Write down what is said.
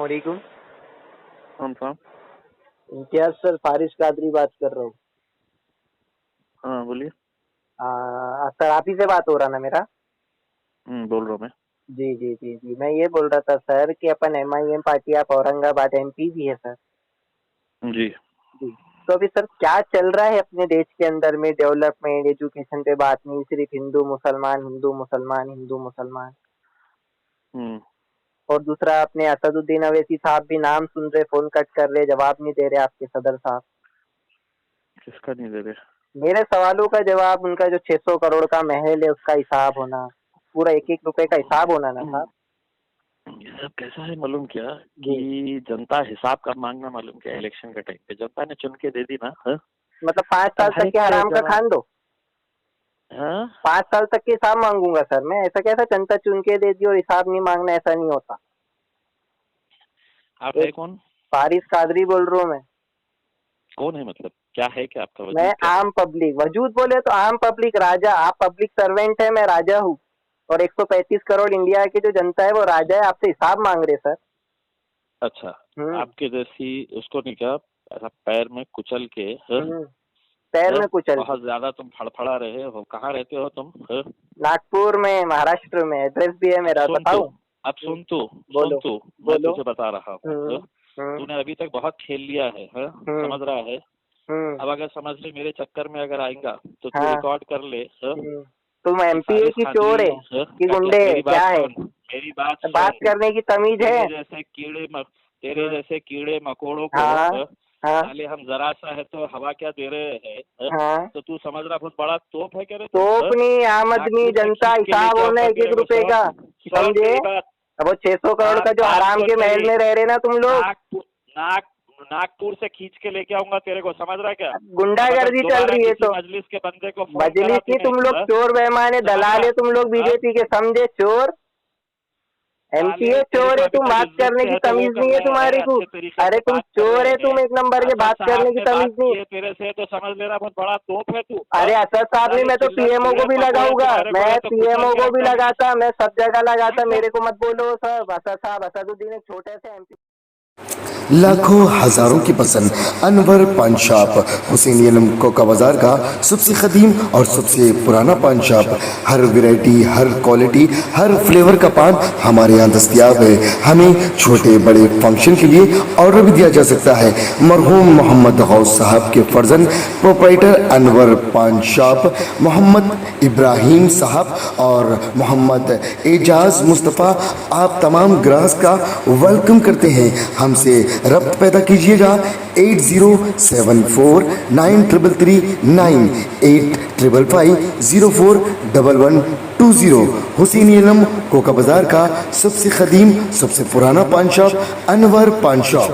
वालेकुम। कौन सा? इम्तियाज सर, फारिस कादरी बात कर रहा हूँ। हाँ बोलिए। सर आप ही से बात हो रहा ना मेरा? बोल रहा हूँ मैं। जी जी जी जी, मैं ये बोल रहा था सर कि अपन MIM पार्टी, आप औरंगाबाद MP भी है सर। जी। जी। तो अभी सर क्या चल रहा है अपने देश के अंदर में? डेवलपमेंट, एजुकेशन पे बात नहीं, सिर्फ हिंदू मुसलमान हिंदू मुसलमान हिंदू मुसलमान। हम्म और दूसरा, अपने असदुद्दीन अवैसी साहब भी नाम सुन रहे, फोन कट कर रहे, जवाब नहीं दे रहे आपके सदर साहब। किसका नहीं दे रहे? मेरे सवालों का जवाब, उनका जो 600 करोड़ का महल है उसका हिसाब होना, पूरा एक एक रुपए का हिसाब होना ना साहब। ये सब कैसा है मालूम क्या जी। कि जनता हिसाब कब मांगना मालूम क्या? इलेक्शन के टाइम पे जनता ने चुन के दे दी ना। हाँ? मतलब 5 साल अब हर तक एक के के हराम का जवाब। खान दो। हाँ? 5 साल तक के हिसाब मांगूंगा सर मैं? ऐसा कैसा जनता चुन के दे दी और हिसाब नहीं मांगना? ऐसा नहीं होता। आप है एक कौन? फारिस कादरी बोल रहा हूँ मैं। कौन है मतलब क्या है? क्या आपका मैं वजूद क्या है? आम पब्लिक, वजूद बोले तो आम पब्लिक राजा। आप पब्लिक सर्वेंट है, मैं राजा हूँ। और 135 करोड़ इंडिया की जो जनता है वो राजा है, आपसे हिसाब मांग रहे सर। अच्छा। आपके जैसी उसको नहीं क्या ऐसा पैर में कुचल के? हाँ? पैर में कुचल के। बहुत ज्यादा तुम फड़फड़ा रहे हो। कहाँ रहते हो तुम? हाँ? नागपुर में, महाराष्ट्र में। एड्रेस भी है मेरा, बताऊं? अब सुन तू बोलो मैं बोलो। तुझे बता रहा हूँ। तूने अभी तक बहुत खेल लिया है। समझ रहा है? अब अगर समझ ले मेरे चक्कर में अगर आएगा तो तू रिकॉर्ड कर ले। तुम MP है कि चोर है कि गुंडे है, क्या है? मेरी बात बात करने की तमीज है? तेरे जैसे कीड़े मकोड़ों को हाँ हाँ साले हम जरा सा है तो हवा क्या दे रहे हैं? हाँ। तो तू समझ रहा बहुत बड़ा तोप है क्या रे? तोप नहीं, आम आदमी जनता, हिसाब होना एक एक रुपए का, समझे? अब वो 600 करोड़ का जो हराम के महल में रह रहे ना तुम लोग, नागपुर से खींच के लेके आऊंगा तेरे को। समझ रहा है क्या? गुंडागर्दी चल रही है तो मजलिस के बंदे को मजलिस की तुम लोग चोर बेईमान है, दलाल है तुम लोग बीजेपी के, समझे? चोर MP है, चोर है तुम, बात करने की तमीज नहीं है तुम्हारी को। अरे तुम चोर है, तुम एक नंबर के, बात करने की तमीज नहीं है तेरे से तो समझ लेना बहुत बड़ा तोप है तू। अरे असद साहब ने, मैं तो PMO को भी लगाऊंगा, मैं PMO को भी लगाता, मैं सब जगह लगाता, मेरे को मत बोलो सब। असद साहब, असदुद्दीन एक छोटे से MP। लाखों हजारों की पसंद अनवर पान शॉप, हुसैनी आलम कोका बाजार का सबसे कदीम और सबसे पुराना पान शॉप। हर वैरायटी, हर क्वालिटी, हर फ्लेवर का पान हमारे यहाँ दस्तयाब है। हमें छोटे बड़े फंक्शन के लिए ऑर्डर भी दिया जा सकता है। मरहूम मोहम्मद गौस साहब के फर्जन प्रोप्राइटर अनवर पान शॉप मोहम्मद इब्राहिम साहब और मोहम्मद एजाज मुस्तफ़ा आप तमाम ग्राहक का वेलकम करते हैं। हमसे रब्त पैदा कीजिएगा 8074933339 8555041120। हुसैनी आलम कोका बाजार का सबसे कदीम सबसे पुराना पान शॉप अनवर पान शॉप।